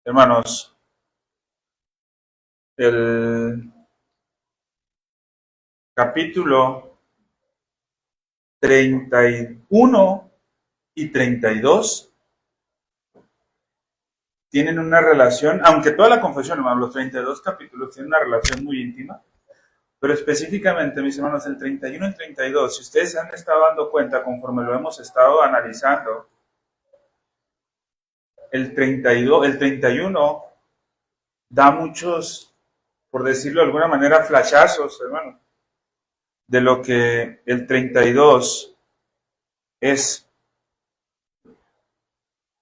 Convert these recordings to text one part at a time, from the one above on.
Hermanos, el capítulo 31 y 32 tienen una relación, aunque toda la confesión, hermanos, los 32 capítulos tienen una relación muy íntima, pero específicamente, mis hermanos, el 31 y 32, si ustedes se han estado dando cuenta conforme lo hemos estado analizando, el 31 da muchos, por decirlo de alguna manera, flashazos, hermano, de lo que el 32 es.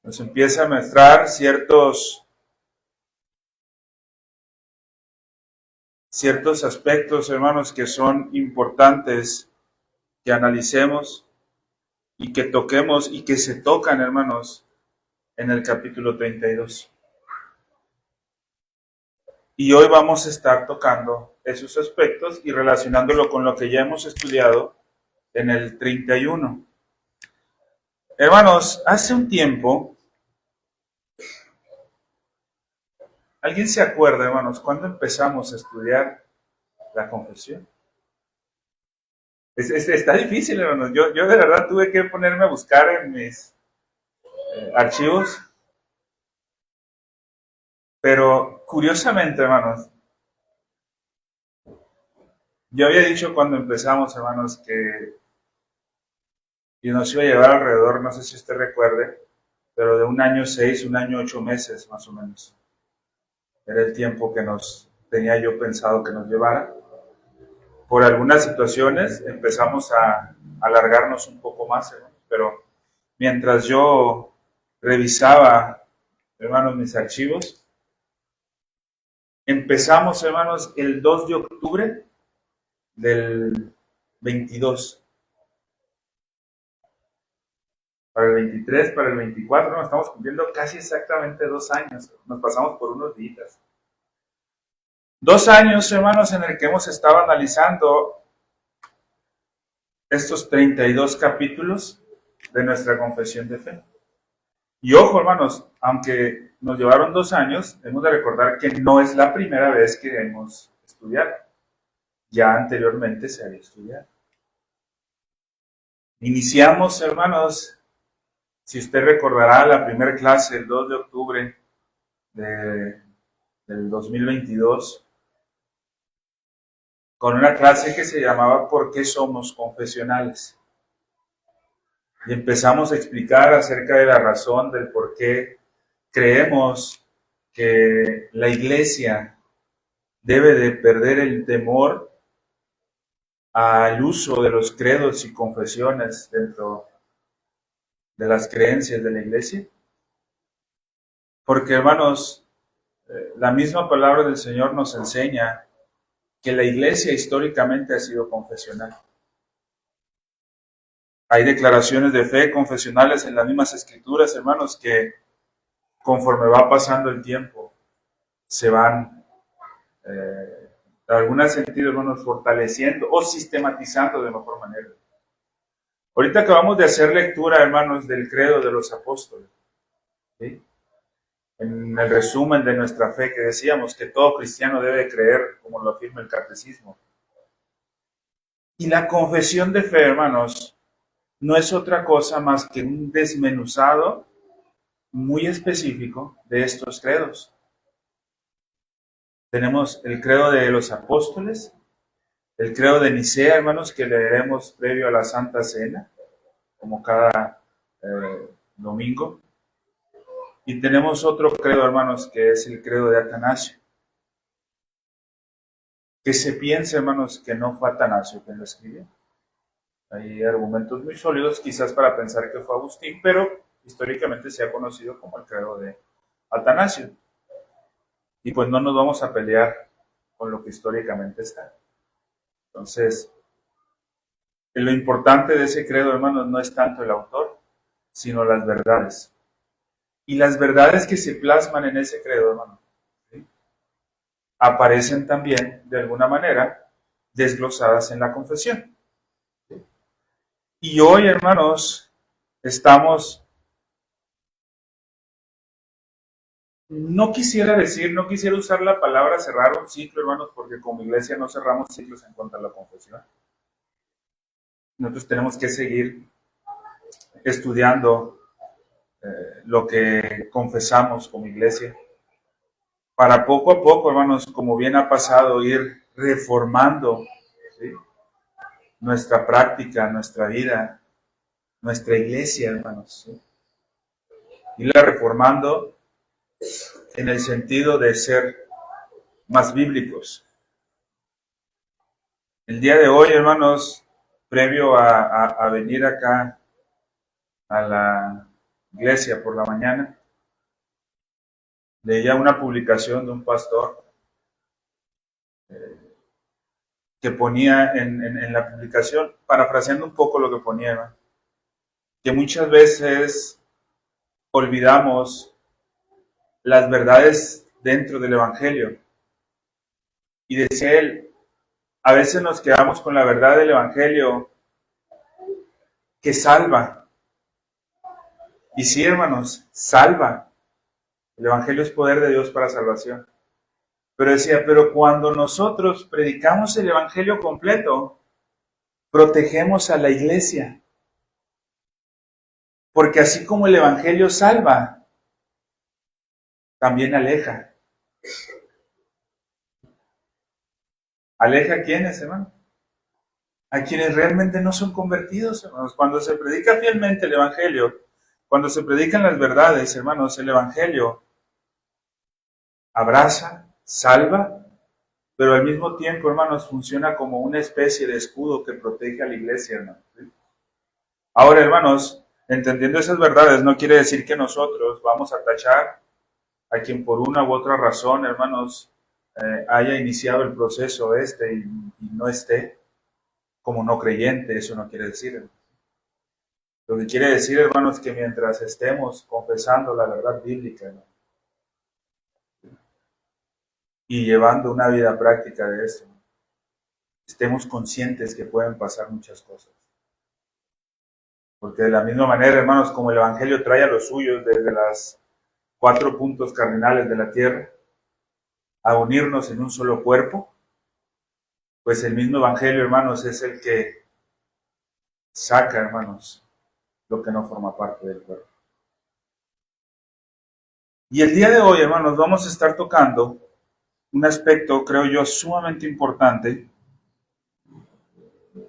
Nos empieza a mostrar ciertos aspectos, hermanos, que son importantes que analicemos y que toquemos y que se tocan, hermanos, en el capítulo 32. Y hoy vamos a estar tocando esos aspectos y relacionándolo con lo que ya hemos estudiado en el 31. Hermanos, hace un tiempo, ¿alguien se acuerda, hermanos, cuándo empezamos a estudiar la confesión? Está difícil, hermanos. Yo de verdad tuve que ponerme a buscar en mis archivos, pero curiosamente, hermanos, yo había dicho cuando empezamos, hermanos, que nos iba a llevar alrededor, no sé si usted recuerde, pero de 1 año 6, 1 año 8 meses, más o menos. Era el tiempo que nos tenía yo pensado que nos llevara. Por algunas situaciones empezamos a alargarnos un poco más, hermanos, pero mientras yo revisaba, hermanos, mis archivos, empezamos, hermanos, el 2 de octubre del 22. Para el 23, para el 24, no, estamos cumpliendo casi exactamente 2 años. Nos pasamos por unos días. 2 años, hermanos, en el que hemos estado analizando estos 32 capítulos de nuestra confesión de fe. Y ojo, hermanos, aunque nos llevaron 2 años, hemos de recordar que no es la primera vez que hemos estudiado. Ya anteriormente se había estudiado. Iniciamos, hermanos, si usted recordará la primera clase, el 2 de octubre de, del 2022, con una clase que se llamaba ¿Por qué somos confesionales? Y empezamos a explicar acerca de la razón del por qué creemos que la iglesia debe de perder el temor al uso de los credos y confesiones dentro de las creencias de la iglesia. Porque, hermanos, la misma palabra del Señor nos enseña que la iglesia históricamente ha sido confesional. Hay declaraciones de fe confesionales en las mismas escrituras, hermanos, que conforme va pasando el tiempo se van, en algún sentido, hermanos, fortaleciendo o sistematizando de mejor manera. Ahorita acabamos de hacer lectura, hermanos, del credo de los apóstoles, ¿sí? En el resumen de nuestra fe que decíamos que todo cristiano debe creer, como lo afirma el catecismo. Y la confesión de fe, hermanos, no es otra cosa más que un desmenuzado muy específico de estos credos. Tenemos el credo de los apóstoles, el credo de Nicea, hermanos, que leeremos previo a la Santa Cena, como cada domingo. Y tenemos otro credo, hermanos, que es el credo de Atanasio. Que se piensa, hermanos, que no fue Atanasio quien lo escribió. Hay argumentos muy sólidos quizás para pensar que fue Agustín, pero históricamente se ha conocido como el credo de Atanasio. Y pues no nos vamos a pelear con lo que históricamente está. Entonces, lo importante de ese credo, hermanos, no es tanto el autor, sino las verdades. Y las verdades que se plasman en ese credo, hermanos, ¿sí?, aparecen también, de alguna manera, desglosadas en la confesión. ¿Sí? Y hoy, hermanos, estamos no quisiera usar la palabra cerrar un ciclo, hermanos, porque como iglesia no cerramos ciclos en cuanto a la confesión. Nosotros tenemos que seguir estudiando lo que confesamos como iglesia, para poco a poco, hermanos, como bien ha pasado, ir reformando, ¿sí?, nuestra práctica, nuestra vida, nuestra iglesia, hermanos, ¿sí?, irla reformando en el sentido de ser más bíblicos. El día de hoy, hermanos, previo a venir acá a la iglesia por la mañana, leía una publicación de un pastor que ponía en la publicación, parafraseando un poco lo que ponía, ¿no?, que muchas veces olvidamos las verdades dentro del Evangelio. Y decía él, a veces nos quedamos con la verdad del Evangelio que salva. Y sí, hermanos, salva. El Evangelio es poder de Dios para salvación. Pero decía, pero cuando nosotros predicamos el Evangelio completo, protegemos a la iglesia. Porque así como el Evangelio salva, también aleja. ¿Aleja a quiénes, hermano? A quienes realmente no son convertidos, hermanos. Cuando se predica fielmente el Evangelio, cuando se predican las verdades, hermanos, el Evangelio abraza, salva, pero al mismo tiempo, hermanos, funciona como una especie de escudo que protege a la iglesia, hermanos. ¿Sí? Ahora, hermanos, entendiendo esas verdades, no quiere decir que nosotros vamos a tachar a quien por una u otra razón, hermanos, haya iniciado el proceso y no esté como no creyente. Eso no quiere decir, hermanos. Lo que quiere decir, hermanos, que mientras estemos confesando la verdad bíblica, ¿no?, y llevando una vida práctica de esto, estemos conscientes que pueden pasar muchas cosas. Porque de la misma manera, hermanos, como el Evangelio trae a los suyos desde las 4 puntos cardinales de la tierra a unirnos en un solo cuerpo, pues el mismo Evangelio, hermanos, es el que saca, hermanos, lo que no forma parte del cuerpo. Y el día de hoy, hermanos, vamos a estar tocando un aspecto, creo yo, sumamente importante,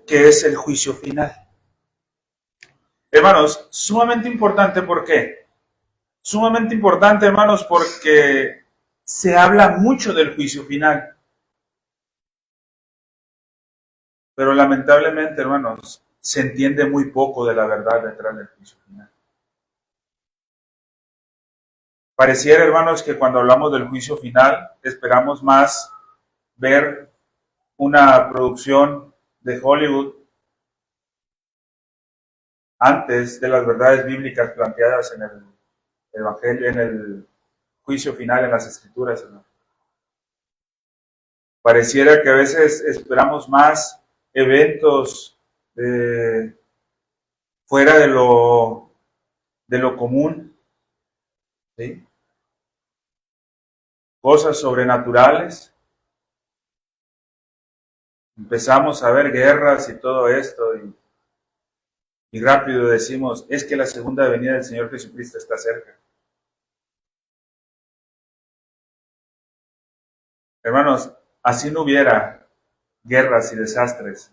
que es el juicio final. Hermanos, sumamente importante, ¿por qué? Sumamente importante, hermanos, porque se habla mucho del juicio final. Pero lamentablemente, hermanos, se entiende muy poco de la verdad detrás del juicio final. Pareciera, hermanos, que cuando hablamos del juicio final, esperamos más ver una producción de Hollywood antes de las verdades bíblicas planteadas en el Evangelio, en el juicio final en las Escrituras, hermanos. Pareciera que a veces esperamos más eventos fuera de lo común, ¿sí?, cosas sobrenaturales. Empezamos a ver guerras y todo esto y rápido decimos, es que la segunda venida del Señor Jesucristo está cerca. Hermanos, así no hubiera guerras y desastres,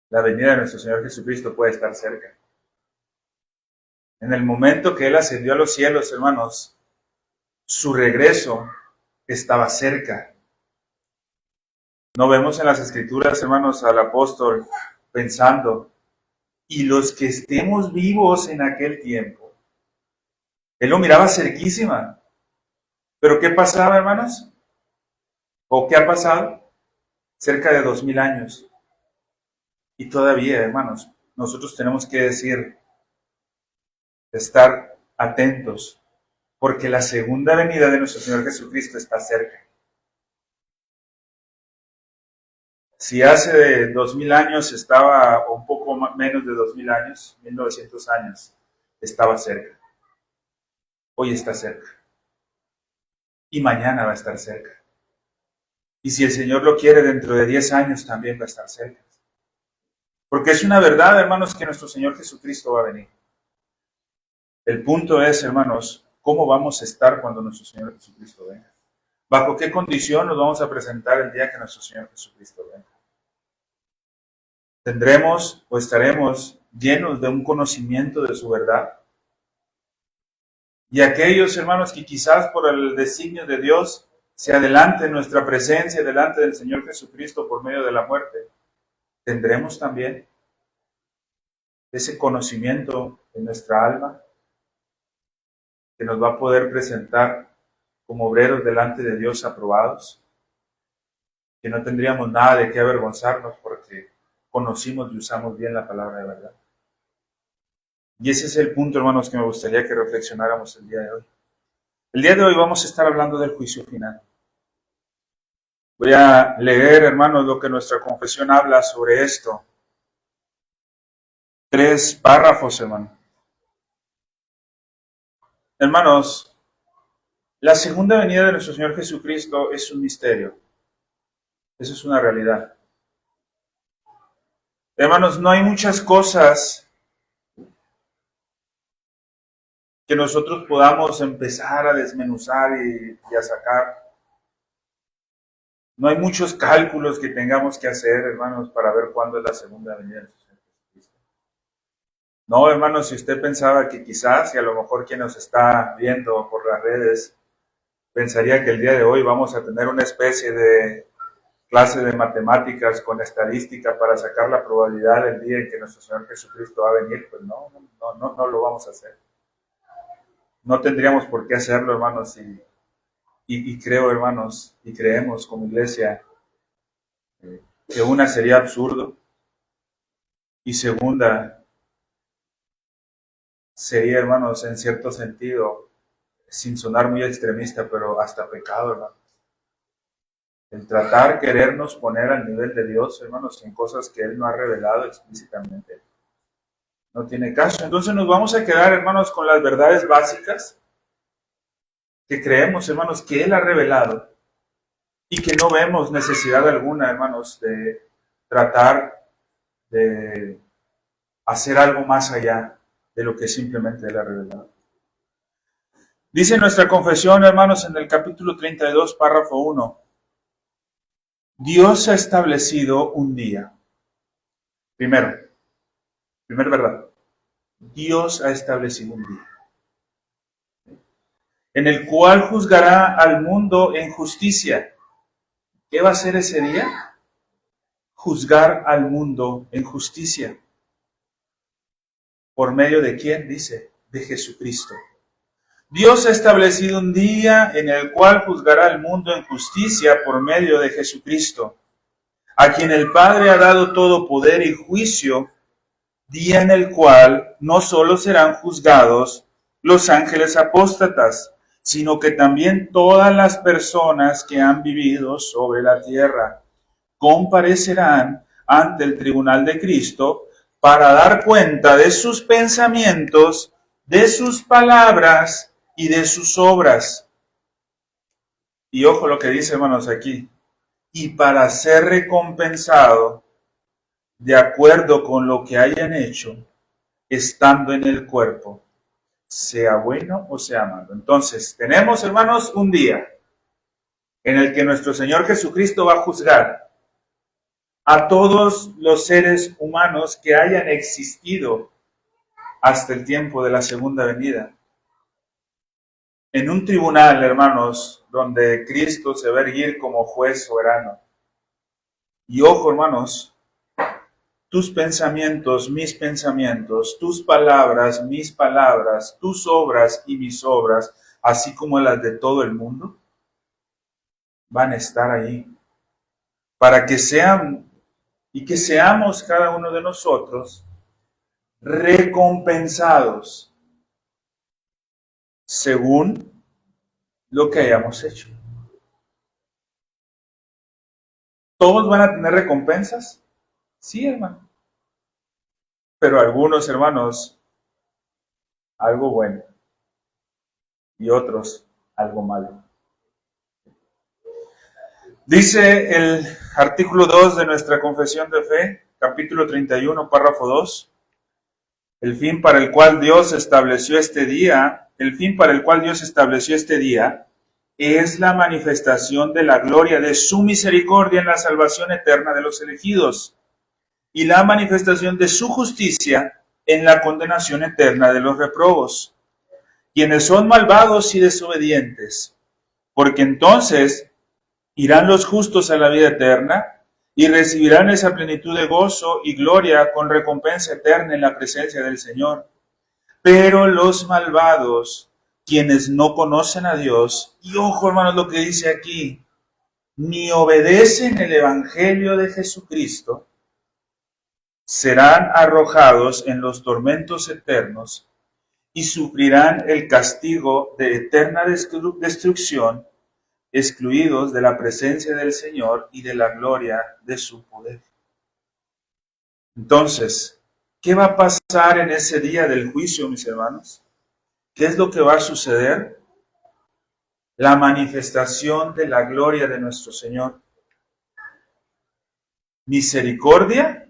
la venida de nuestro Señor Jesucristo puede estar cerca. En el momento que Él ascendió a los cielos, hermanos, su regreso estaba cerca. No vemos en las Escrituras, hermanos, al apóstol pensando, y los que estemos vivos en aquel tiempo. Él lo miraba cerquísima. ¿Pero qué pasaba, hermanos? ¿O qué ha pasado? Cerca de 2000 años. Y todavía, hermanos, nosotros tenemos que estar atentos, porque la segunda venida de nuestro Señor Jesucristo está cerca. Si hace de 2000 años estaba, o un poco menos de 2000 años, 1900 años, estaba cerca. Hoy está cerca. y mañana va a estar cerca. Y si el Señor lo quiere, dentro de 10 años también va a estar cerca. Porque es una verdad, hermanos, que nuestro Señor Jesucristo va a venir. El punto es, hermanos, ¿cómo vamos a estar cuando nuestro Señor Jesucristo venga? ¿Bajo qué condición nos vamos a presentar el día que nuestro Señor Jesucristo venga? ¿Tendremos o estaremos llenos de un conocimiento de su verdad? Y aquellos, hermanos, que quizás por el designio de Dios se adelante nuestra presencia delante del Señor Jesucristo por medio de la muerte, ¿tendremos también ese conocimiento en nuestra alma que nos va a poder presentar como obreros delante de Dios aprobados? Que no tendríamos nada de qué avergonzarnos porque conocimos y usamos bien la palabra de verdad. Y ese es el punto, hermanos, que me gustaría que reflexionáramos el día de hoy. El día de hoy vamos a estar hablando del juicio final. Voy a leer, hermanos, lo que nuestra confesión habla sobre esto. 3 párrafos, hermano. Hermanos, la segunda venida de nuestro Señor Jesucristo es un misterio. Eso es una realidad. Hermanos, no hay muchas cosas que nosotros podamos empezar a desmenuzar y a sacar. No hay muchos cálculos que tengamos que hacer, hermanos, para ver cuándo es la segunda venida de nuestro Señor Jesucristo. No, hermanos, si usted pensaba que quizás, y a lo mejor quien nos está viendo por las redes, pensaría que el día de hoy vamos a tener una especie de clase de matemáticas con estadística para sacar la probabilidad del día en que nuestro Señor Jesucristo va a venir, pues no lo vamos a hacer. No tendríamos por qué hacerlo, hermanos, y creo, hermanos, y creemos como iglesia que una sería absurdo y segunda sería, hermanos, en cierto sentido, sin sonar muy extremista, pero hasta pecado, hermanos. El tratar, querernos poner al nivel de Dios, hermanos, en cosas que Él no ha revelado explícitamente, no tiene caso. Entonces nos vamos a quedar, hermanos, con las verdades básicas que creemos, hermanos, que Él ha revelado y que no vemos necesidad alguna, hermanos, de tratar de hacer algo más allá de lo que simplemente Él ha revelado. Dice nuestra confesión, hermanos, en el capítulo 32, párrafo 1, Dios ha establecido un día. Primer verdad, Dios ha establecido un día en el cual juzgará al mundo en justicia. ¿Qué va a ser ese día? Juzgar al mundo en justicia. ¿Por medio de quién? Dice, de Jesucristo. Dios ha establecido un día en el cual juzgará al mundo en justicia por medio de Jesucristo, a quien el Padre ha dado todo poder y juicio, día en el cual no solo serán juzgados los ángeles apóstatas, sino que también todas las personas que han vivido sobre la tierra comparecerán ante el tribunal de Cristo para dar cuenta de sus pensamientos, de sus palabras y de sus obras. Y ojo lo que dice, hermanos, aquí. Y para ser recompensado de acuerdo con lo que hayan hecho, estando en el cuerpo, sea bueno o sea malo. Entonces, tenemos, hermanos, un día en el que nuestro Señor Jesucristo va a juzgar a todos los seres humanos que hayan existido hasta el tiempo de la segunda venida. En un tribunal, hermanos, donde Cristo se va a erguir como juez soberano. Y ojo, hermanos, tus pensamientos, tus palabras, mis palabras, tus obras y mis obras, así como las de todo el mundo, van a estar ahí para que sean y que seamos cada uno de nosotros recompensados según lo que hayamos hecho. ¿Todos van a tener recompensas? Sí, hermano. Pero algunos, hermanos, algo bueno y otros algo malo. Dice el artículo 2 de nuestra confesión de fe, capítulo 31, párrafo 2, el fin para el cual Dios estableció este día, el fin para el cual Dios estableció este día es la manifestación de la gloria de su misericordia en la salvación eterna de los elegidos y la manifestación de su justicia en la condenación eterna de los reprobos, quienes son malvados y desobedientes, porque entonces irán los justos a la vida eterna y recibirán esa plenitud de gozo y gloria con recompensa eterna en la presencia del Señor. Pero los malvados, quienes no conocen a Dios, y ojo hermanos lo que dice aquí, ni obedecen el Evangelio de Jesucristo, serán arrojados en los tormentos eternos y sufrirán el castigo de eterna destrucción, excluidos de la presencia del Señor y de la gloria de su poder. Entonces, ¿qué va a pasar en ese día del juicio, mis hermanos? ¿Qué es lo que va a suceder? La manifestación de la gloria de nuestro Señor. Misericordia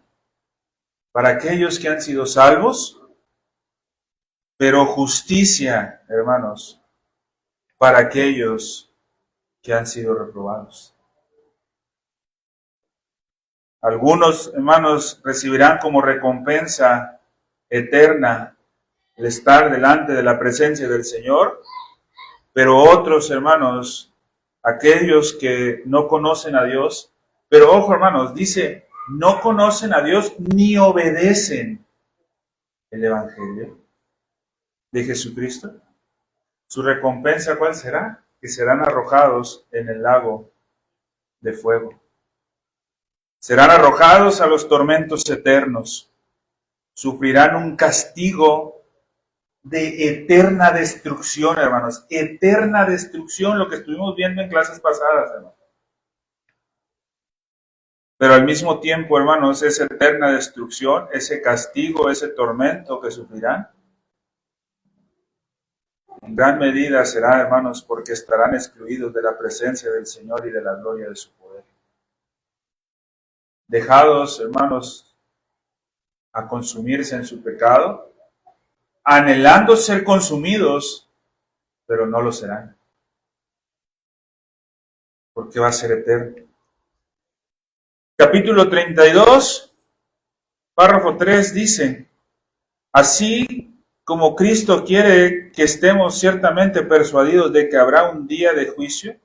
para aquellos que han sido salvos, pero justicia, hermanos, para aquellos que han sido reprobados. Algunos, hermanos, recibirán como recompensa eterna el estar delante de la presencia del Señor, pero otros, hermanos, aquellos que no conocen a Dios, pero ojo, hermanos, dice, no conocen a Dios ni obedecen el Evangelio de Jesucristo. ¿Su recompensa cuál será? Que serán arrojados en el lago de fuego. Serán arrojados a los tormentos eternos. Sufrirán un castigo de eterna destrucción, hermanos. Eterna destrucción, lo que estuvimos viendo en clases pasadas, hermanos. Pero al mismo tiempo, hermanos, esa eterna destrucción, ese castigo, ese tormento que sufrirán, en gran medida será, hermanos, porque estarán excluidos de la presencia del Señor y de la gloria de su poder. Dejados, hermanos, a consumirse en su pecado, anhelando ser consumidos, pero no lo serán, porque va a ser eterno. Capítulo 32, párrafo 3 dice, así como Cristo quiere que estemos ciertamente persuadidos de que habrá un día de juicio,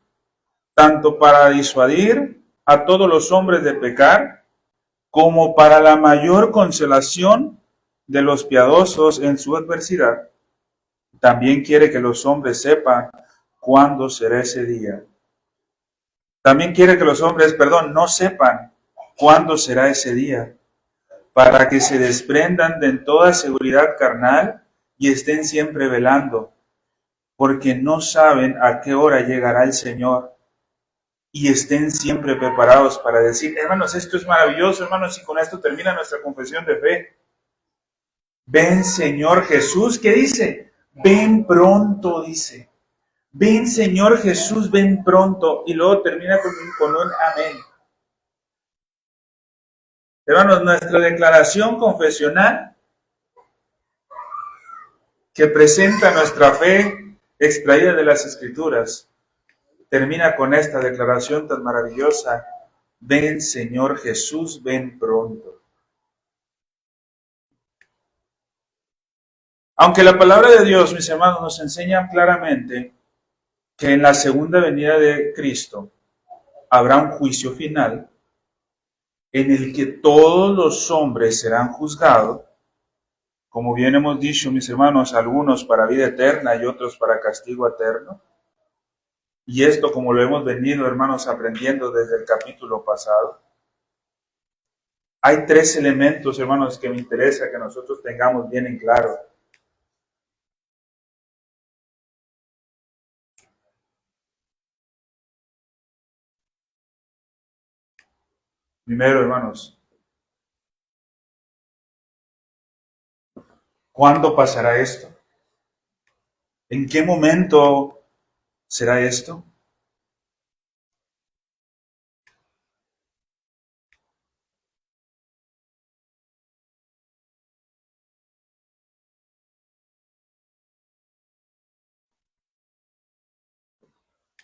tanto para disuadir a todos los hombres de pecar, como para la mayor consolación de los piadosos en su adversidad. También quiere que los hombres sepan cuándo será ese día. También quiere que los hombres, no sepan cuándo será ese día, para que se desprendan de toda seguridad carnal y estén siempre velando, porque no saben a qué hora llegará el Señor, y estén siempre preparados para decir, hermanos, esto es maravilloso, hermanos, y con esto termina nuestra confesión de fe. Ven, Señor Jesús, ¿qué dice? Ven pronto, dice. Ven, Señor Jesús, ven pronto. Y luego termina con un amén. Hermanos, nuestra declaración confesional que presenta nuestra fe extraída de las Escrituras termina con esta declaración tan maravillosa. Ven, Señor Jesús, ven pronto. Aunque la palabra de Dios, mis hermanos, nos enseña claramente que en la segunda venida de Cristo habrá un juicio final en el que todos los hombres serán juzgados, como bien hemos dicho, mis hermanos, algunos para vida eterna y otros para castigo eterno. Y esto, como lo hemos venido, hermanos, aprendiendo desde el capítulo pasado. Hay tres elementos, hermanos, que me interesa que nosotros tengamos bien en claro. Primero, hermanos, ¿cuándo pasará esto? ¿En qué momento será esto?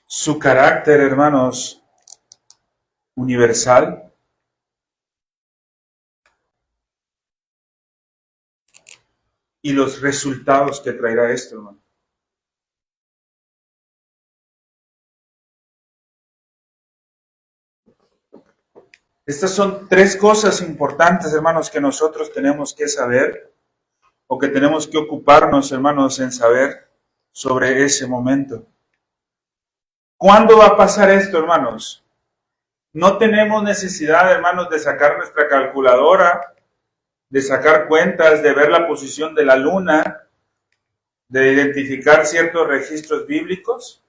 su carácter, hermanos, universal, y los resultados que traerá esto, hermano. Estas son tres cosas importantes, hermanos, que nosotros tenemos que saber o que tenemos que ocuparnos, hermanos, en saber sobre ese momento. ¿Cuándo va a pasar esto, hermanos? No tenemos necesidad, hermanos, de sacar nuestra calculadora, de sacar cuentas, de ver la posición de la luna, de identificar ciertos registros bíblicos,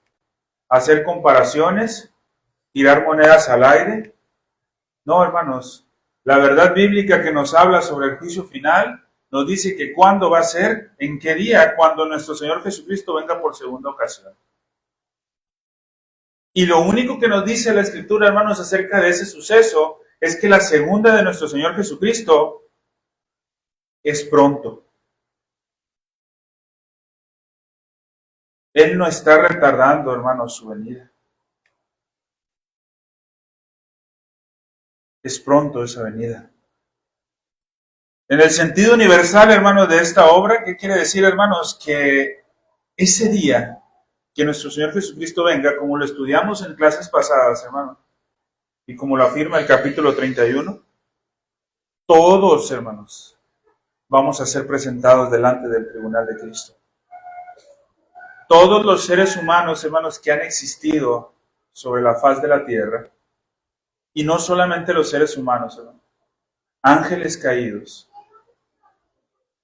hacer comparaciones, tirar monedas al aire. No, hermanos, la verdad bíblica que nos habla sobre el juicio final nos dice que cuándo va a ser, en qué día, cuando nuestro Señor Jesucristo venga por segunda ocasión. Y lo único que nos dice la Escritura, hermanos, acerca de ese suceso es que la segunda de nuestro Señor Jesucristo es pronto. Él no está retardando, hermanos, su venida. Es pronto esa venida. En el sentido universal, hermanos, de esta obra, ¿qué quiere decir, hermanos? Que ese día que nuestro Señor Jesucristo venga, como lo estudiamos en clases pasadas, hermanos, y como lo afirma el capítulo 31, todos, hermanos, vamos a ser presentados delante del tribunal de Cristo. Todos los seres humanos, hermanos, que han existido sobre la faz de la tierra, y no solamente los seres humanos, hermanos, ángeles caídos,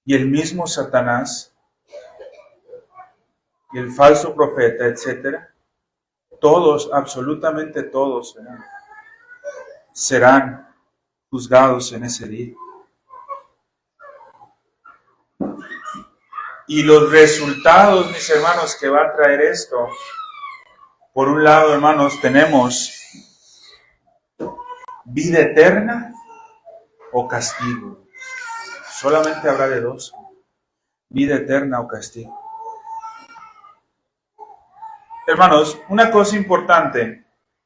y el mismo Satanás, y el falso profeta, etcétera, todos, absolutamente todos, hermanos, serán juzgados en ese día. Y los resultados, mis hermanos, que va a traer esto, por un lado, hermanos, tenemos vida eterna o castigo. Solamente habrá de dos, vida eterna o castigo. Hermanos, una cosa importante.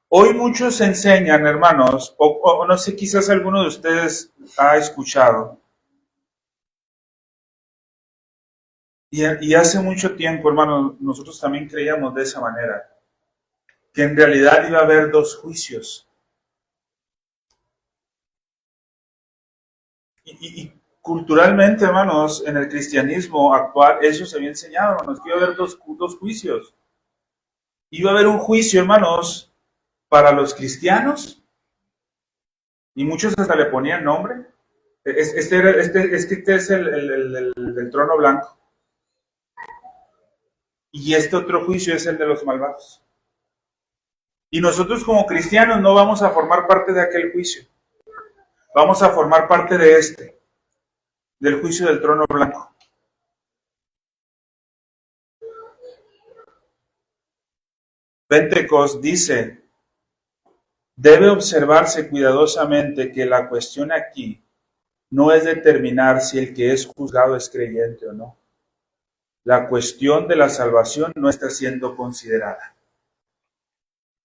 Hoy muchos enseñan, hermanos, o no sé, quizás alguno de ustedes ha escuchado. Y hace mucho tiempo, hermanos, nosotros también creíamos de esa manera, que en realidad iba a haber dos juicios. Y culturalmente, hermanos, en el cristianismo actual, eso se había enseñado, hermanos, que iba a haber dos juicios. Iba a haber un juicio, hermanos, para los cristianos, y muchos hasta le ponían nombre. Este es el trono blanco. Y este otro juicio es el de los malvados. Y nosotros como cristianos no vamos a formar parte de aquel juicio. Vamos a formar parte de del juicio del trono blanco. Pentecostés dice, debe observarse cuidadosamente que la cuestión aquí no es determinar si el que es juzgado es creyente o no. La cuestión de la salvación no está siendo considerada.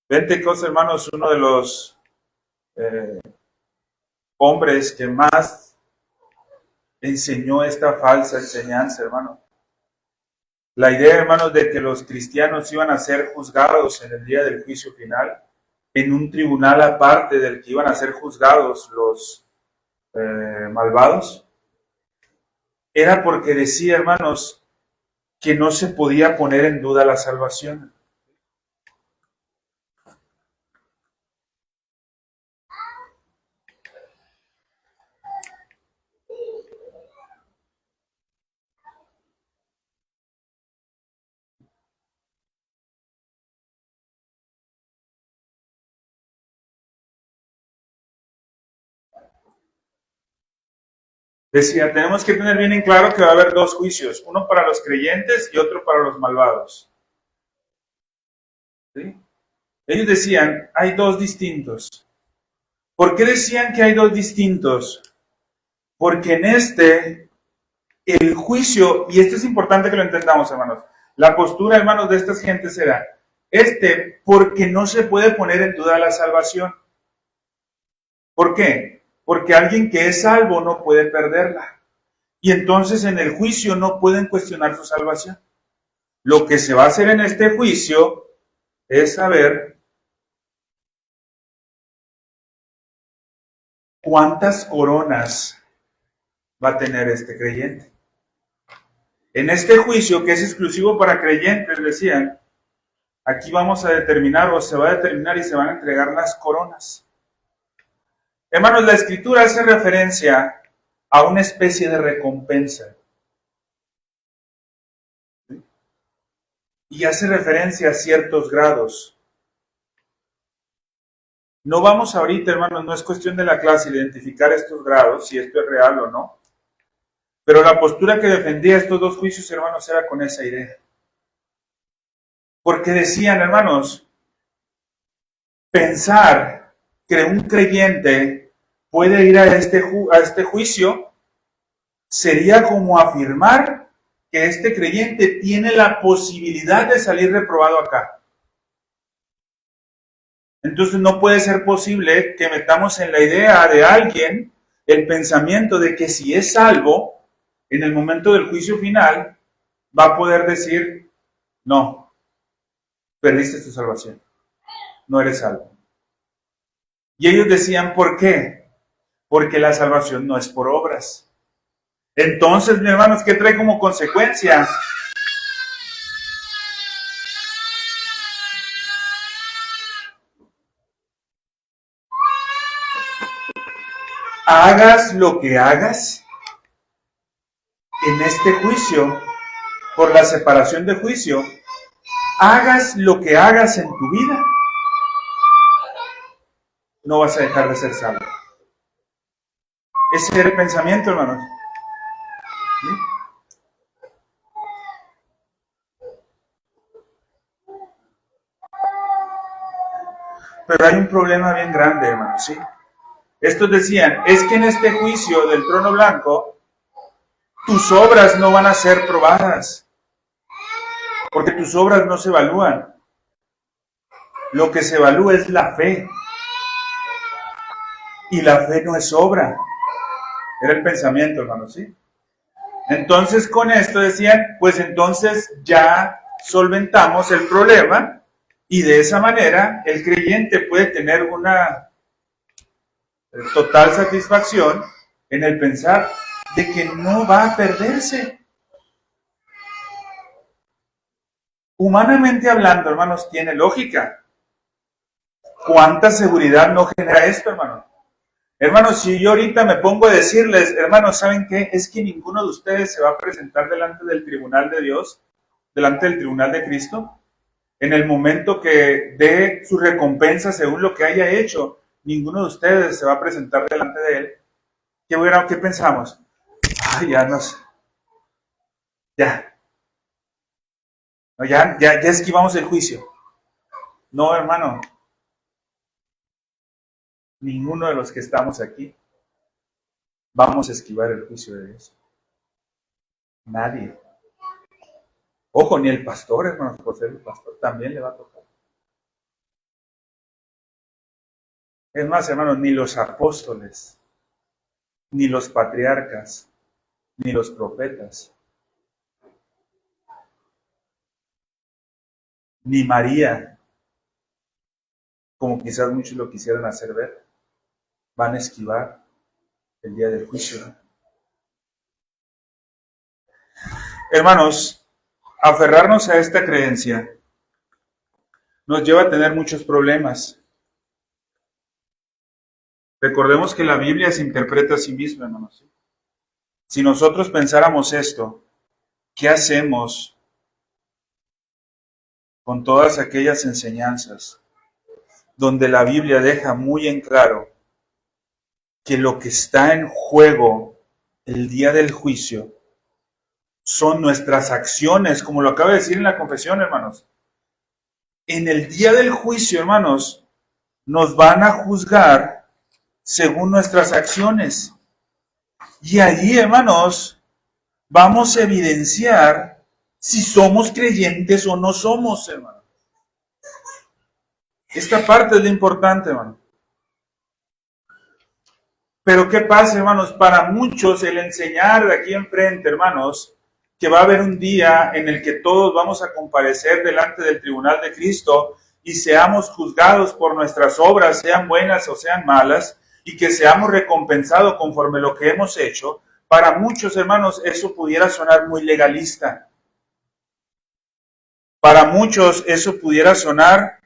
Pentecostés, hermanos, uno de los hombres que más enseñó esta falsa enseñanza, hermano. La idea, hermanos, de que los cristianos iban a ser juzgados en el día del juicio final, en un tribunal aparte del que iban a ser juzgados los malvados, era porque decía, hermanos, que no se podía poner en duda la salvación. Decía, tenemos que tener bien en claro que va a haber dos juicios, uno para los creyentes y otro para los malvados. ¿Sí? Ellos decían, hay dos distintos. ¿Por qué decían que hay dos distintos? Porque en el juicio, y esto es importante que lo entendamos, hermanos, la postura, hermanos, de estas gentes era, Porque no se puede poner en duda la salvación. ¿Por qué? Porque alguien que es salvo no puede perderla. Y entonces en el juicio no pueden cuestionar su salvación. Lo que se va a hacer en este juicio es saber cuántas coronas va a tener este creyente. En este juicio, que es exclusivo para creyentes, decían, aquí vamos a determinar, o se va a determinar y se van a entregar las coronas. Hermanos, la Escritura hace referencia a una especie de recompensa. Y hace referencia a ciertos grados. No vamos ahorita, hermanos, no es cuestión de la clase identificar estos grados, si esto es real o no. Pero la postura que defendía estos dos juicios, hermanos, era con esa idea. Porque decían, hermanos, pensar que un creyente puede ir a este juicio sería como afirmar que este creyente tiene la posibilidad de salir reprobado acá. Entonces no puede ser posible que metamos en la idea de alguien el pensamiento de que si es salvo, en el momento del juicio final, va a poder decir, no, perdiste tu salvación, no eres salvo. Y ellos decían, ¿por qué? Porque la salvación no es por obras. Entonces, mis hermanos, ¿qué trae como consecuencia? Hagas lo que hagas en este juicio, por la separación de juicio, hagas lo que hagas en tu vida, no vas a dejar de ser salvo. Ese era el pensamiento, hermanos. ¿Sí? Pero hay un problema bien grande, hermanos, ¿sí? Estos decían, es que en este juicio del trono blanco, tus obras no van a ser probadas, porque tus obras no se evalúan. Lo que se evalúa es la fe, y la fe no es obra. Era el pensamiento, hermanos, ¿sí? Entonces, con esto decían, pues entonces ya solventamos el problema, y de esa manera el creyente puede tener una total satisfacción en el pensar de que no va a perderse. Humanamente hablando, hermanos, tiene lógica. ¿Cuánta seguridad no genera esto, hermano? Hermanos, si yo ahorita me pongo a decirles, hermanos, ¿saben qué? Es que ninguno de ustedes se va a presentar delante del tribunal de Dios, delante del tribunal de Cristo, en el momento que dé su recompensa según lo que haya hecho. Ninguno de ustedes se va a presentar delante de él. ¿Qué pensamos? Ay, ya nos... Ya. No, ya esquivamos el juicio. No, hermano. Ninguno de los que estamos aquí vamos a esquivar el juicio de Dios. Nadie. Ojo, ni el pastor, hermano, por ser el pastor, también le va a tocar. Es más, hermanos, ni los apóstoles, ni los patriarcas, ni los profetas, ni María, como quizás muchos lo quisieran hacer ver, van a esquivar el día del juicio. Hermanos, aferrarnos a esta creencia nos lleva a tener muchos problemas. Recordemos que la Biblia se interpreta a sí misma, hermanos. Si nosotros pensáramos esto, ¿qué hacemos con todas aquellas enseñanzas donde la Biblia deja muy en claro que lo que está en juego el día del juicio son nuestras acciones, como lo acaba de decir en la confesión, hermanos? En el día del juicio, hermanos, nos van a juzgar según nuestras acciones. Y allí, hermanos, vamos a evidenciar si somos creyentes o no somos, hermanos. Esta parte es lo importante, hermano. Pero ¿qué pasa, hermanos? Para muchos el enseñar de aquí enfrente, hermanos, que va a haber un día en el que todos vamos a comparecer delante del tribunal de Cristo y seamos juzgados por nuestras obras, sean buenas o sean malas, y que seamos recompensados conforme lo que hemos hecho. Para muchos, hermanos, eso pudiera sonar muy legalista. Para muchos eso pudiera sonar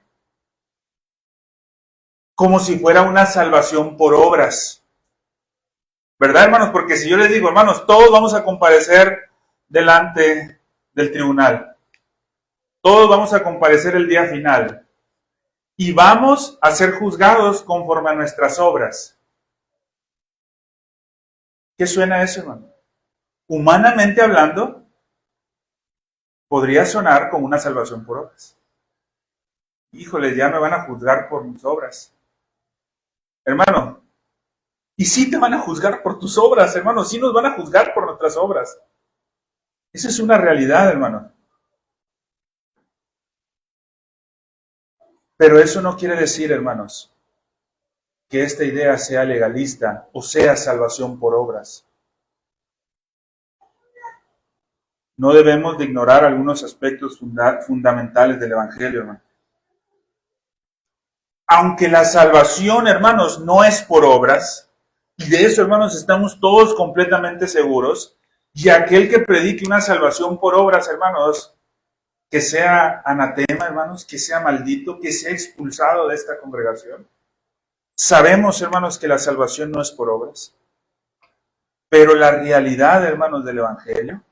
como si fuera una salvación por obras. ¿Verdad, hermanos? Porque si yo les digo, hermanos, todos vamos a comparecer delante del tribunal. Todos vamos a comparecer el día final. Y vamos a ser juzgados conforme a nuestras obras. ¿Qué suena eso, hermano? Humanamente hablando, podría sonar como una salvación por obras. Híjole, ya me van a juzgar por mis obras. Hermano, y sí te van a juzgar por tus obras, hermano, sí nos van a juzgar por nuestras obras. Esa es una realidad, hermano. Pero eso no quiere decir, hermanos, que esta idea sea legalista o sea salvación por obras. No debemos de ignorar algunos aspectos fundamentales del Evangelio, hermano. Aunque la salvación, hermanos, no es por obras, y de eso, hermanos, estamos todos completamente seguros, y aquel que predique una salvación por obras, hermanos, que sea anatema, hermanos, que sea maldito, que sea expulsado de esta congregación. Sabemos, hermanos, que la salvación no es por obras, pero la realidad, hermanos, del Evangelio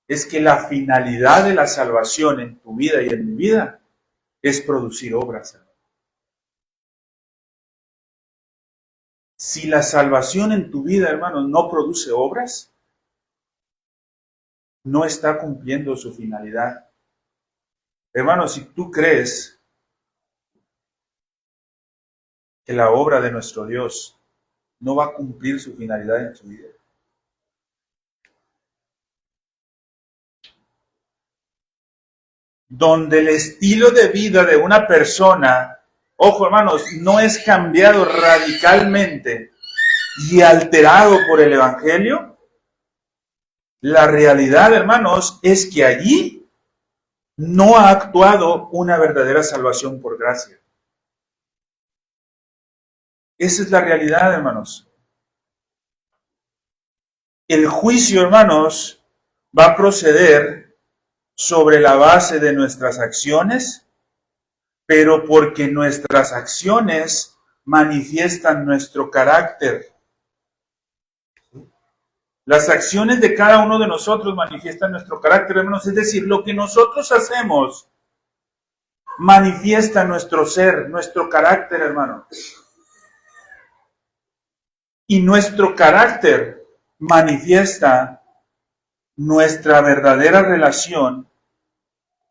es que la finalidad de la salvación en tu vida y en mi vida es producir obras. Si la salvación en tu vida, hermanos, no produce obras, no está cumpliendo su finalidad. Hermanos, si tú crees que la obra de nuestro Dios no va a cumplir su finalidad en tu vida, donde el estilo de vida de una persona, ojo hermanos, no es cambiado radicalmente y alterado por el Evangelio, la realidad, hermanos, es que allí no ha actuado una verdadera salvación por gracia. Esa es la realidad, hermanos. El juicio, hermanos, va a proceder sobre la base de nuestras acciones, pero porque nuestras acciones manifiestan nuestro carácter. Las acciones de cada uno de nosotros manifiestan nuestro carácter, hermanos. Es decir, lo que nosotros hacemos manifiesta nuestro ser, nuestro carácter, hermano. Y nuestro carácter manifiesta nuestra verdadera relación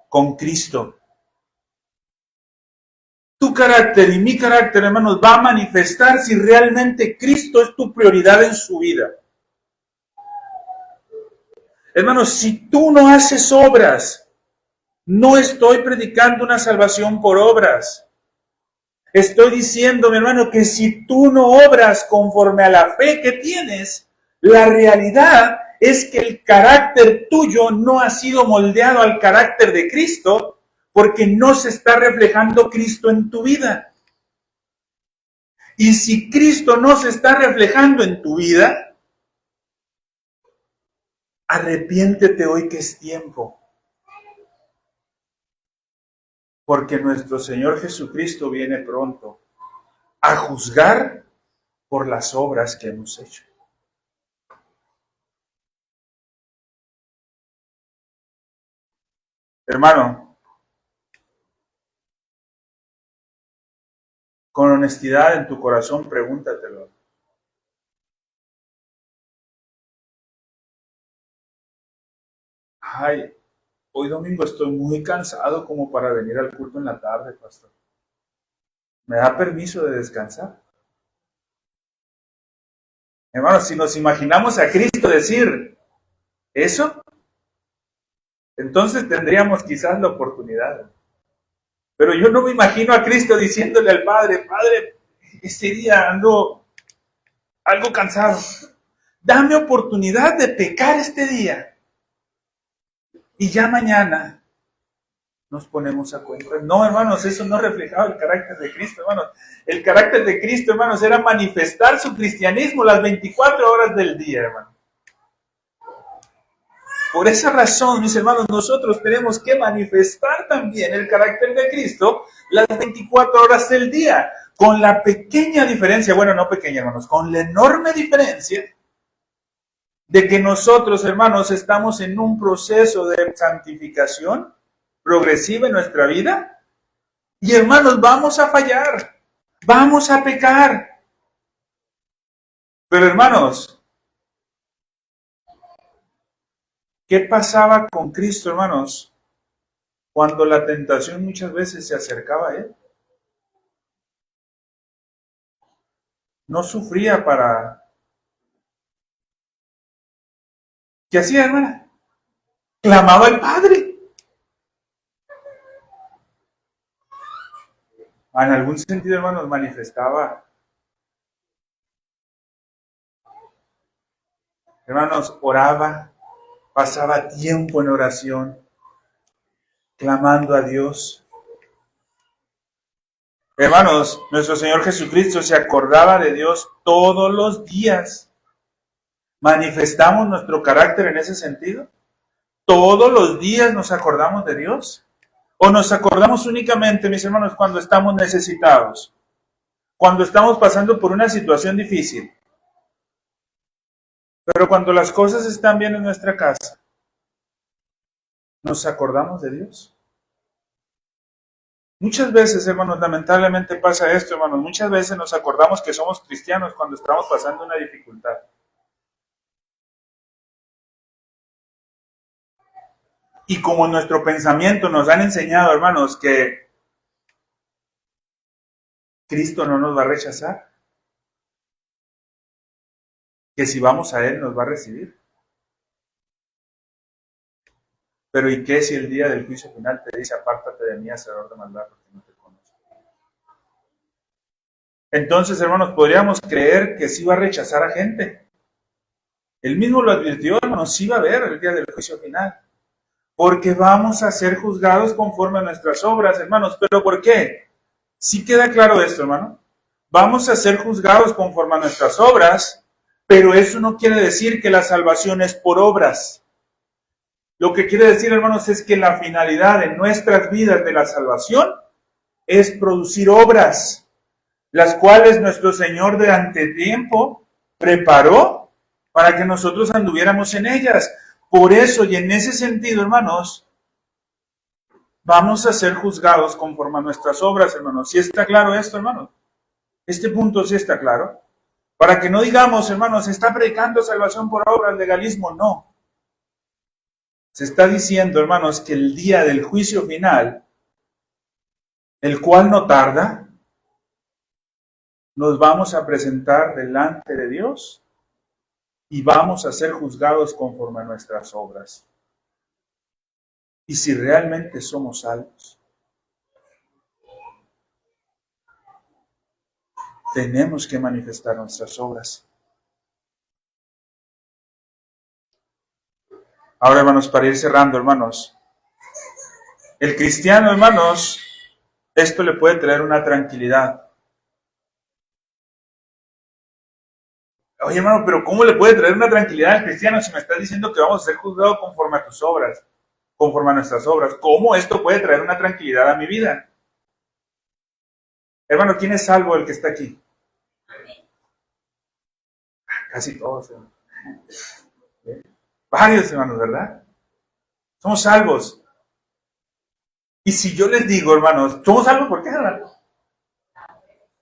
con Cristo. Tu carácter y mi carácter, hermanos, va a manifestar si realmente Cristo es tu prioridad en su vida. Hermanos, si tú no haces obras, no estoy predicando una salvación por obras. Estoy diciendo, mi hermano, que si tú no obras conforme a la fe que tienes, la realidad es que el carácter tuyo no ha sido moldeado al carácter de Cristo, porque no se está reflejando Cristo en tu vida. Y si Cristo no se está reflejando en tu vida, arrepiéntete hoy que es tiempo. Porque nuestro Señor Jesucristo viene pronto a juzgar por las obras que hemos hecho. Hermano, con honestidad en tu corazón, pregúntatelo. Ay, hoy domingo estoy muy cansado como para venir al culto en la tarde, pastor. ¿Me da permiso de descansar? Hermanos, si nos imaginamos a Cristo decir eso, entonces tendríamos quizás la oportunidad. Pero yo no me imagino a Cristo diciéndole al Padre, Padre, ese día ando algo cansado. Dame oportunidad de pecar este día. Y ya mañana nos ponemos a cuenta. No, hermanos, eso no reflejaba el carácter de Cristo, hermanos. El carácter de Cristo, hermanos, era manifestar su cristianismo las 24 horas del día, hermanos. Por esa razón, mis hermanos, nosotros tenemos que manifestar también el carácter de Cristo las 24 horas del día, con la pequeña diferencia, bueno, no pequeña, hermanos, con la enorme diferencia de que nosotros, hermanos, estamos en un proceso de santificación progresiva en nuestra vida y, hermanos, vamos a fallar, vamos a pecar. Pero, hermanos, ¿qué pasaba con Cristo, hermanos, cuando la tentación muchas veces se acercaba a Él? No sufría para... ¿Qué hacía, hermana? Clamaba al Padre. En algún sentido, hermanos, manifestaba. Hermanos, oraba, pasaba tiempo en oración, clamando a Dios. Hermanos, nuestro Señor Jesucristo se acordaba de Dios todos los días. ¿Manifestamos nuestro carácter en ese sentido? ¿Todos los días nos acordamos de Dios? ¿O nos acordamos únicamente, mis hermanos, cuando estamos necesitados? Cuando estamos pasando por una situación difícil. Pero cuando las cosas están bien en nuestra casa, ¿nos acordamos de Dios? Muchas veces, hermanos, lamentablemente pasa esto, hermanos. Muchas veces nos acordamos que somos cristianos cuando estamos pasando una dificultad. Y como nuestro pensamiento nos han enseñado, hermanos, que Cristo no nos va a rechazar, que si vamos a Él nos va a recibir. Pero ¿y qué si el día del juicio final te dice, apártate de mí, hacedor de maldad, porque no te conozco? Entonces, hermanos, podríamos creer que sí va a rechazar a gente. Él mismo lo advirtió, hermanos, sí va a haber el día del juicio final. Porque vamos a ser juzgados conforme a nuestras obras, hermanos. ¿Pero por qué? ¿Sí queda claro esto, hermano? Vamos a ser juzgados conforme a nuestras obras, pero eso no quiere decir que la salvación es por obras. Lo que quiere decir, hermanos, es que la finalidad en nuestras vidas de la salvación es producir obras, las cuales nuestro Señor de antetiempo preparó para que nosotros anduviéramos en ellas. Por eso y en ese sentido, hermanos, vamos a ser juzgados conforme a nuestras obras, hermanos. ¿Sí está claro esto, hermanos? Este punto sí está claro. Para que no digamos, hermanos, se está predicando salvación por obras, legalismo, no. Se está diciendo, hermanos, que el día del juicio final, el cual no tarda, nos vamos a presentar delante de Dios y vamos a ser juzgados conforme a nuestras obras. Y si realmente somos salvos, tenemos que manifestar nuestras obras. Ahora, hermanos, para ir cerrando, hermanos, el cristiano, hermanos, esto le puede traer una tranquilidad. Oye, hermano, pero ¿cómo le puede traer una tranquilidad al cristiano si me estás diciendo que vamos a ser juzgados conforme a tus obras, conforme a nuestras obras? ¿Cómo esto puede traer una tranquilidad a mi vida? Hermano, ¿quién es salvo el que está aquí? Casi todos. Varios, hermanos, ¿verdad? Somos salvos. Y si yo les digo, hermanos, ¿somos salvos por qué, hermano?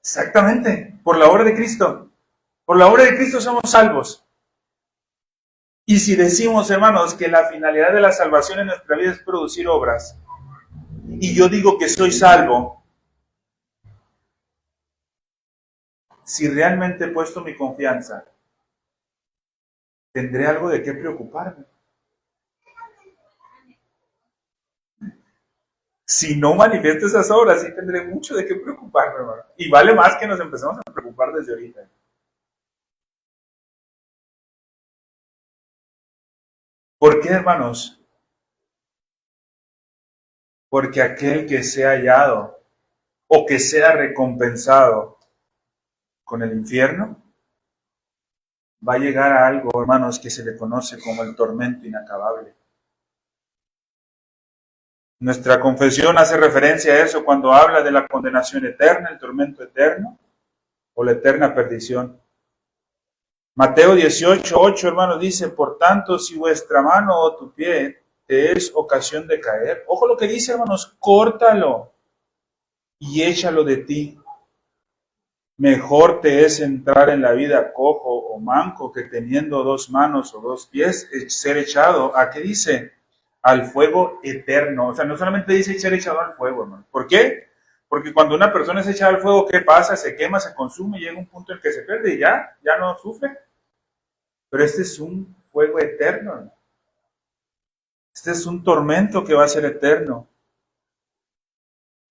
Exactamente, por la obra de Cristo. Por la obra de Cristo somos salvos. Y si decimos, hermanos, que la finalidad de la salvación en nuestra vida es producir obras, y yo digo que soy salvo, si realmente he puesto mi confianza, ¿tendré algo de qué preocuparme? Si no manifiesto esas obras, sí tendré mucho de qué preocuparme, hermano. Y vale más que nos empecemos a preocupar desde ahorita. ¿Por qué, hermanos? Porque aquel que sea hallado o que sea recompensado con el infierno, va a llegar a algo, hermanos, que se le conoce como el tormento inacabable. Nuestra confesión hace referencia a eso cuando habla de la condenación eterna, el tormento eterno o la eterna perdición. Mateo 18:8, hermanos, dice: por tanto, si vuestra mano o tu pie te es ocasión de caer, ojo lo que dice, hermanos, córtalo y échalo de ti. Mejor te es entrar en la vida cojo o manco que teniendo dos manos o dos pies ser echado, ¿a qué dice? Al fuego eterno. O sea, no solamente dice ser echado al fuego, hermano. ¿Por qué? Porque cuando una persona es echada al fuego, ¿qué pasa? Se quema, se consume, llega un punto en que se pierde y ya no sufre. Pero este es un fuego eterno, hermano. Este es un tormento que va a ser eterno.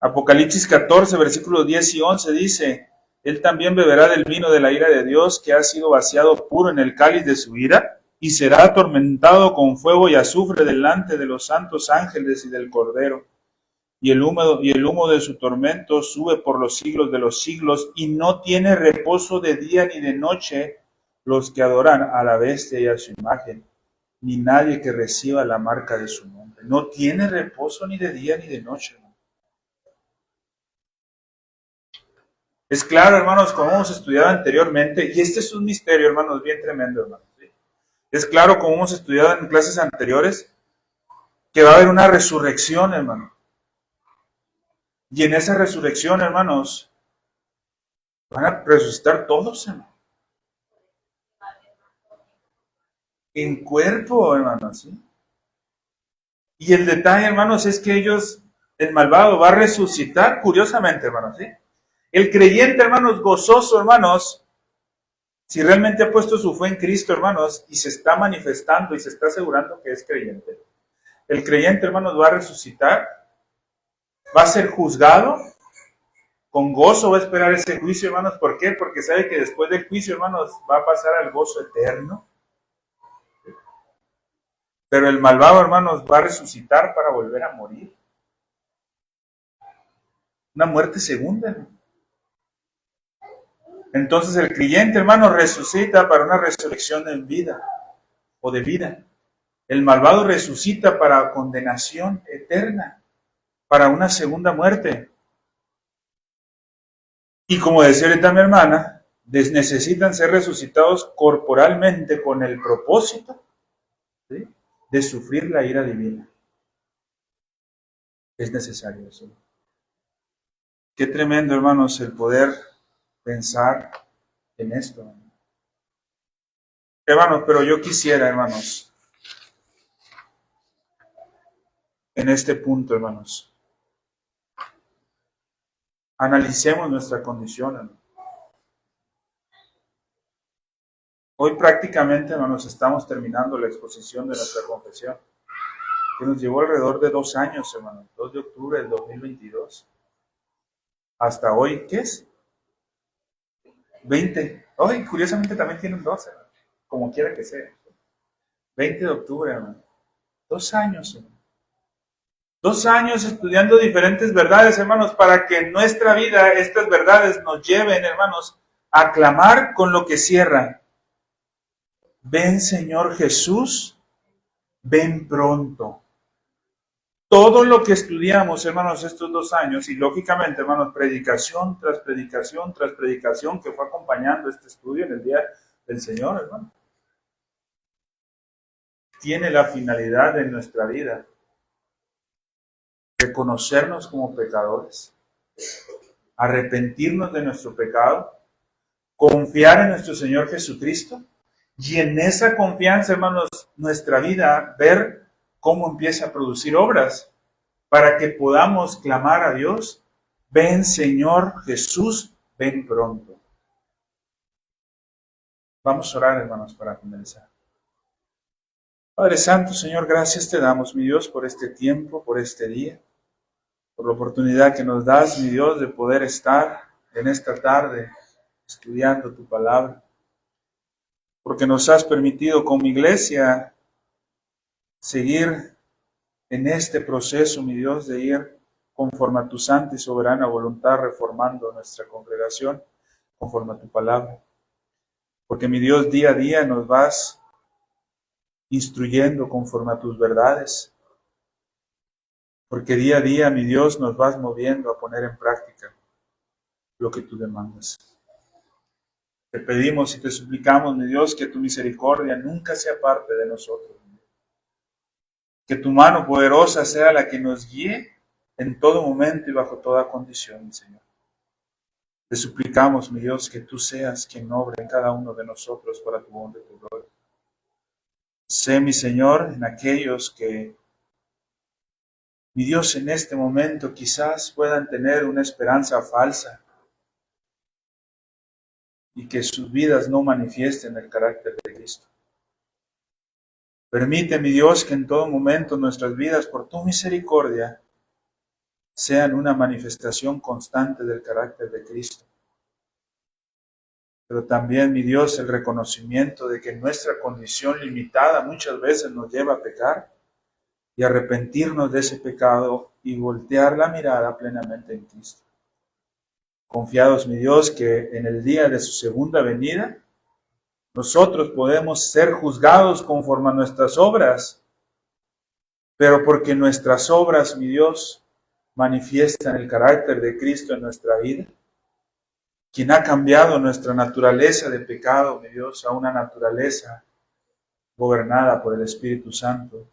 Apocalipsis 14, versículos 10 y 11 dice: Él también beberá del vino de la ira de Dios, que ha sido vaciado puro en el cáliz de su ira, y será atormentado con fuego y azufre delante de los santos ángeles y del Cordero. Y el humo de su tormento sube por los siglos de los siglos, y no tiene reposo de día ni de noche los que adoran a la bestia y a su imagen, ni nadie que reciba la marca de su nombre. No tiene reposo ni de día ni de noche. Es claro, hermanos, como hemos estudiado anteriormente, y este es un misterio, hermanos, bien tremendo, hermanos. ¿Sí? Es claro, como hemos estudiado en clases anteriores, que va a haber una resurrección, hermano. Y en esa resurrección, hermanos, van a resucitar todos, hermano. En cuerpo, hermanos, ¿sí? Y el detalle, hermanos, es que el malvado va a resucitar, curiosamente, hermanos, ¿sí? El creyente, hermanos, gozoso, hermanos, si realmente ha puesto su fe en Cristo, hermanos, y se está manifestando y se está asegurando que es creyente. El creyente, hermanos, va a resucitar, va a ser juzgado, con gozo va a esperar ese juicio, hermanos. ¿Por qué? Porque sabe que después del juicio, hermanos, va a pasar al gozo eterno. Pero el malvado, hermanos, va a resucitar para volver a morir. Una muerte segunda, hermano. Entonces el creyente, hermano, resucita para una resurrección en vida o de vida. El malvado resucita para condenación eterna, para una segunda muerte. Y como decía ahorita mi hermana, necesitan ser resucitados corporalmente con el propósito, ¿sí?, de sufrir la ira divina. Es necesario eso. Qué tremendo, hermanos, el poder pensar en esto. Hermanos, pero yo quisiera, hermanos, en este punto, hermanos, analicemos nuestra condición, hermanos. Hoy prácticamente, hermanos, estamos terminando la exposición de nuestra confesión, que nos llevó alrededor de 2 años, hermanos, 2 de octubre del 2022. Hasta hoy, ¿qué es? 20. Hoy, curiosamente, también tiene un 12, hermano, como quiera que sea. 20 de octubre, hermano. 2 años, hermano. 2 años estudiando diferentes verdades, hermanos, para que en nuestra vida estas verdades nos lleven, hermanos, a clamar con lo que cierra. Ven, Señor Jesús, ven pronto. Todo lo que estudiamos, hermanos, estos 2 años, y lógicamente, hermanos, predicación tras predicación tras predicación que fue acompañando este estudio en el día del Señor, hermano, tiene la finalidad de nuestra vida reconocernos como pecadores, arrepentirnos de nuestro pecado, confiar en nuestro Señor Jesucristo, y en esa confianza, hermanos, nuestra vida, ver cómo empieza a producir obras, para que podamos clamar a Dios: ven, Señor Jesús, ven pronto. Vamos a orar, hermanos, para finalizar. Padre Santo, Señor, gracias te damos, mi Dios, por este tiempo, por este día. por la oportunidad que nos das, mi Dios, de poder estar en esta tarde estudiando tu palabra, porque nos has permitido como iglesia seguir en este proceso, mi Dios, de ir conforme a tu santa y soberana voluntad, reformando nuestra congregación conforme a tu palabra. Porque, mi Dios, día a día nos vas instruyendo conforme a tus verdades. Porque día a día, mi Dios, nos vas moviendo a poner en práctica lo que tú demandas. Te pedimos y te suplicamos, mi Dios, que tu misericordia nunca sea parte de nosotros. Que tu mano poderosa sea la que nos guíe en todo momento y bajo toda condición, mi Señor. Te suplicamos, mi Dios, que tú seas quien obre en cada uno de nosotros para tu honra y tu gloria. Sé, mi Señor, en aquellos que, mi Dios, en este momento quizás puedan tener una esperanza falsa y que sus vidas no manifiesten el carácter de Cristo. Permite, mi Dios, que en todo momento nuestras vidas, por tu misericordia, sean una manifestación constante del carácter de Cristo. Pero también, mi Dios, el reconocimiento de que nuestra condición limitada muchas veces nos lleva a pecar y arrepentirnos de ese pecado y voltear la mirada plenamente en Cristo. Confiados, mi Dios, que en el día de su segunda venida, nosotros podemos ser juzgados conforme a nuestras obras, pero porque nuestras obras, mi Dios, manifiestan el carácter de Cristo en nuestra vida, quien ha cambiado nuestra naturaleza de pecado, mi Dios, a una naturaleza gobernada por el Espíritu Santo,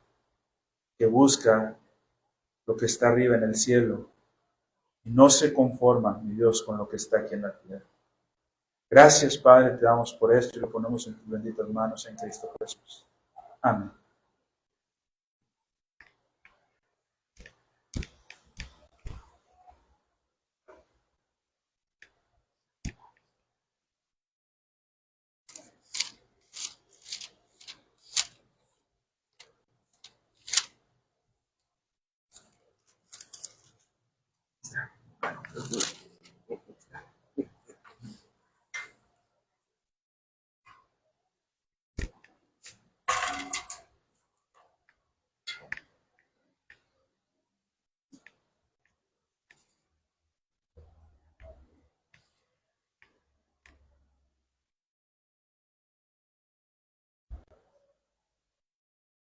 que busca lo que está arriba en el cielo y no se conforma, mi Dios, con lo que está aquí en la tierra. Gracias, Padre, te damos por esto y lo ponemos en tus benditas manos en Cristo Jesús. Amén.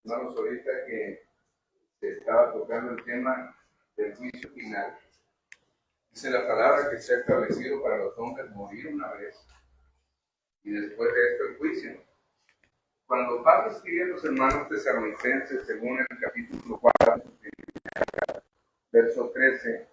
Hermanos, ahorita que se estaba tocando el tema del juicio final, dice la palabra que se ha establecido para los hombres morir una vez y después de esto el juicio. Cuando Pablo escribe a los hermanos tesalonicenses, según el capítulo 4, verso 13,